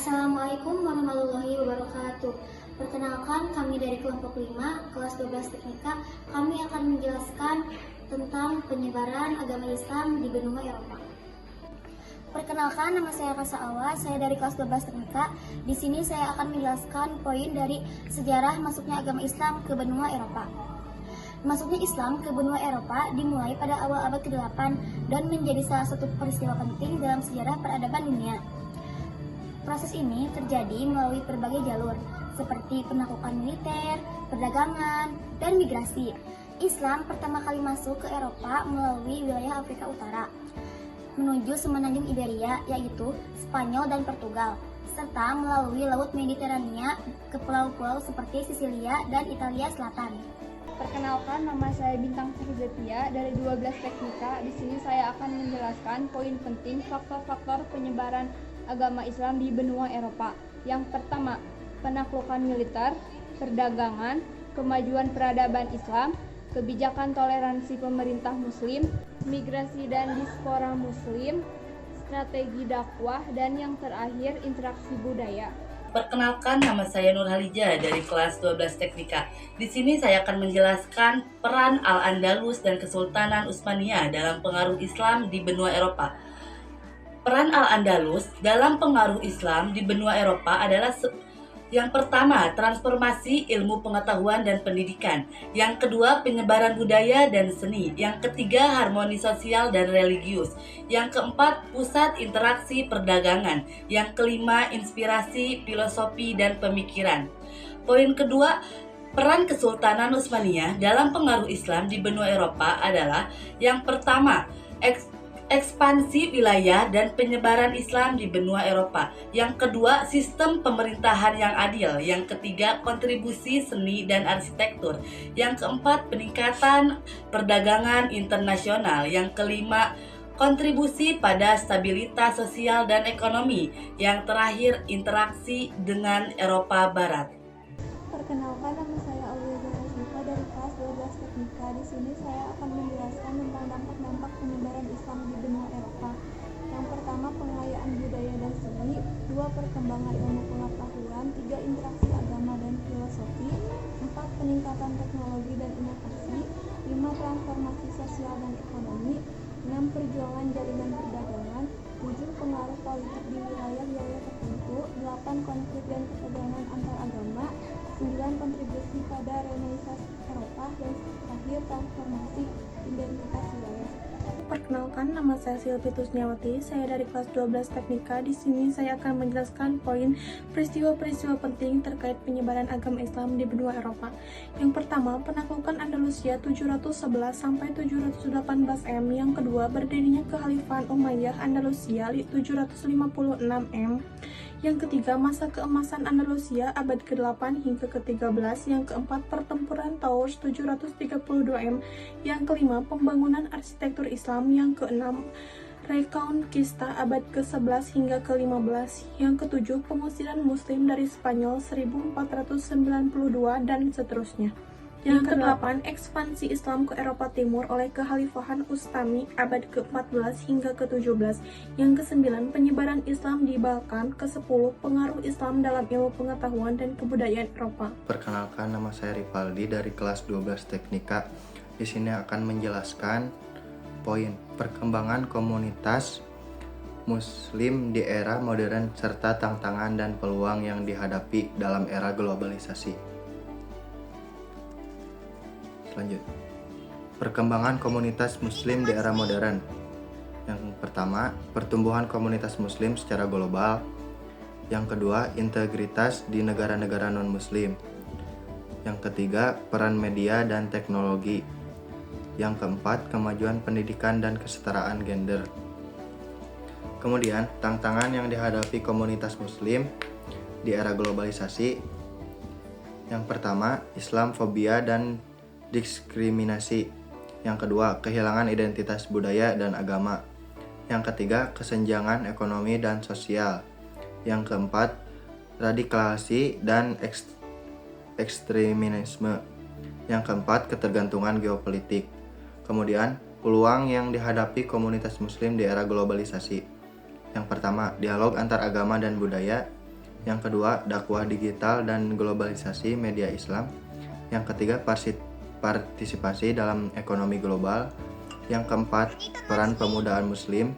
Assalamualaikum warahmatullahi wabarakatuh. Perkenalkan, kami dari kelompok 5, kelas 12 Teknika. Kami akan menjelaskan tentang penyebaran agama Islam di benua Eropa. Perkenalkan, nama saya Rasa Awa, saya dari kelas 12 Teknika. Di sini saya akan menjelaskan poin dari sejarah masuknya agama Islam ke benua Eropa. Masuknya Islam ke benua Eropa dimulai pada awal abad ke-8 dan menjadi salah satu peristiwa penting dalam sejarah peradaban dunia. Proses ini terjadi melalui berbagai jalur, seperti penaklukan militer, perdagangan, dan migrasi. Islam pertama kali masuk ke Eropa melalui wilayah Afrika Utara, menuju semenanjung Iberia, yaitu Spanyol dan Portugal, serta melalui Laut Mediterania ke pulau-pulau seperti Sisilia dan Italia Selatan. Perkenalkan, nama saya Bintang Fahrizatia dari 12 Teknika. Di sini saya akan menjelaskan poin penting faktor-faktor penyebaran agama Islam di benua Eropa. Yang pertama, penaklukan militer, perdagangan, kemajuan peradaban Islam, kebijakan toleransi pemerintah Muslim, migrasi dan diaspora Muslim, strategi dakwah, dan yang terakhir interaksi budaya. Perkenalkan, nama saya Nur Halija dari kelas 12 Teknika. Di sini saya akan menjelaskan peran Al-Andalus dan Kesultanan Utsmaniyah dalam pengaruh Islam di benua Eropa. Peran Al-Andalus dalam pengaruh Islam di benua Eropa adalah yang pertama, transformasi ilmu pengetahuan dan pendidikan. Yang kedua, penyebaran budaya dan seni. Yang ketiga, harmoni sosial dan religius. Yang keempat, pusat interaksi perdagangan. Yang kelima, inspirasi, filosofi, dan pemikiran. Poin kedua, peran Kesultanan Utsmaniyah dalam pengaruh Islam di benua Eropa adalah yang pertama, ekspansi wilayah dan penyebaran Islam di benua Eropa. Yang kedua, sistem pemerintahan yang adil. Yang ketiga, kontribusi seni dan arsitektur. Yang keempat, peningkatan perdagangan internasional. Yang kelima, kontribusi pada stabilitas sosial dan ekonomi. Yang terakhir, interaksi dengan Eropa Barat. Perkenalkan, nama saya Aulia Zahra dari kelas 12 Teknika. Di sini saya akan menjelaskan tentang dampak-dampak penyebaran Islam di benua Eropa. Yang pertama, pengayaan budaya dan seni. Dua, perkembangan ilmu pengetahuan. Tiga, interaksi agama dan filosofi. Empat, peningkatan teknologi dan inovasi. Lima, transformasi sosial dan ekonomi. Enam, perjuangan jaringan perdagangan. Tujuh, pengaruh politik di wilayah-wilayah tertentu. Delapan, konflik dan ketegangan antar agama. 9, kontribusi pada Renaissance Eropa, dan terakhir transformasi identitas wilayah. Perkenalkan, nama saya Silvi Tusniawati. Saya dari kelas 12 Teknika. Di sini saya akan menjelaskan poin peristiwa-peristiwa penting terkait penyebaran agama Islam di benua Eropa. Yang pertama, penaklukan Andalusia 711 sampai 718 M. Yang kedua, berdirinya Kekhalifahan Umayyah Andalusia 756 M. Yang ketiga, masa keemasan Andalusia abad ke-8 hingga ke-13. Yang keempat, pertempuran Tours 732 M. Yang kelima, pembangunan arsitektur Islam. Yang keenam, Reconquista abad ke-11 hingga ke-15. Yang ketujuh, pengusiran Muslim dari Spanyol 1492 dan seterusnya. Yang kedelapan, ekspansi Islam ke Eropa Timur oleh Kekhalifahan Utsmani abad ke-14 hingga ke-17. Yang kesembilan, penyebaran Islam di Balkan. Ke-10, pengaruh Islam dalam ilmu pengetahuan dan kebudayaan Eropa. Perkenalkan, nama saya Rivaldi dari kelas 12 Teknika. Di sini akan menjelaskan poin perkembangan komunitas Muslim di era modern serta tantangan dan peluang yang dihadapi dalam era globalisasi. Lanjut. Perkembangan komunitas Muslim di era modern. Yang pertama, pertumbuhan komunitas Muslim secara global. Yang kedua, integritas di negara-negara non-Muslim. Yang ketiga, peran media dan teknologi. Yang keempat, kemajuan pendidikan dan kesetaraan gender. Kemudian, tantangan yang dihadapi komunitas Muslim di era globalisasi. Yang pertama, Islamfobia dan diskriminasi. Yang kedua, kehilangan identitas budaya dan agama. Yang ketiga, kesenjangan ekonomi dan sosial. Yang keempat, radikalisasi dan ekstremisme. Yang keempat, ketergantungan geopolitik. Kemudian, peluang yang dihadapi komunitas Muslim di era globalisasi. Yang pertama, dialog antar agama dan budaya. Yang kedua, dakwah digital dan globalisasi media Islam. Yang ketiga, partisipasi dalam ekonomi global. Yang keempat, peran pemudaan muslim.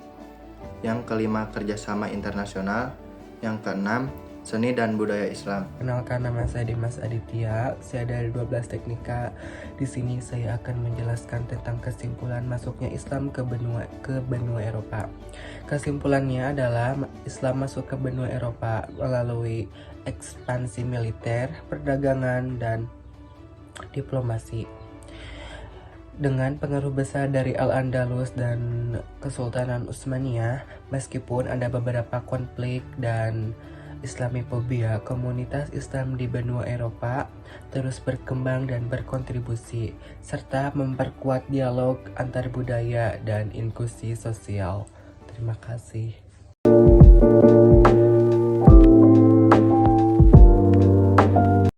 Yang kelima, kerjasama internasional. Yang keenam, seni dan budaya Islam. Kenalkan, nama saya Dimas Aditya, saya dari 12 Teknika. Di sini saya akan menjelaskan tentang kesimpulan masuknya Islam ke benua Eropa. Kesimpulannya adalah Islam masuk ke benua Eropa melalui ekspansi militer, perdagangan, dan diplomasi. Dengan pengaruh besar dari Al-Andalus dan Kesultanan Utsmaniyah, meskipun ada beberapa konflik dan Islamofobia, komunitas Islam di benua Eropa terus berkembang dan berkontribusi, serta memperkuat dialog antar budaya dan inklusi sosial. Terima kasih.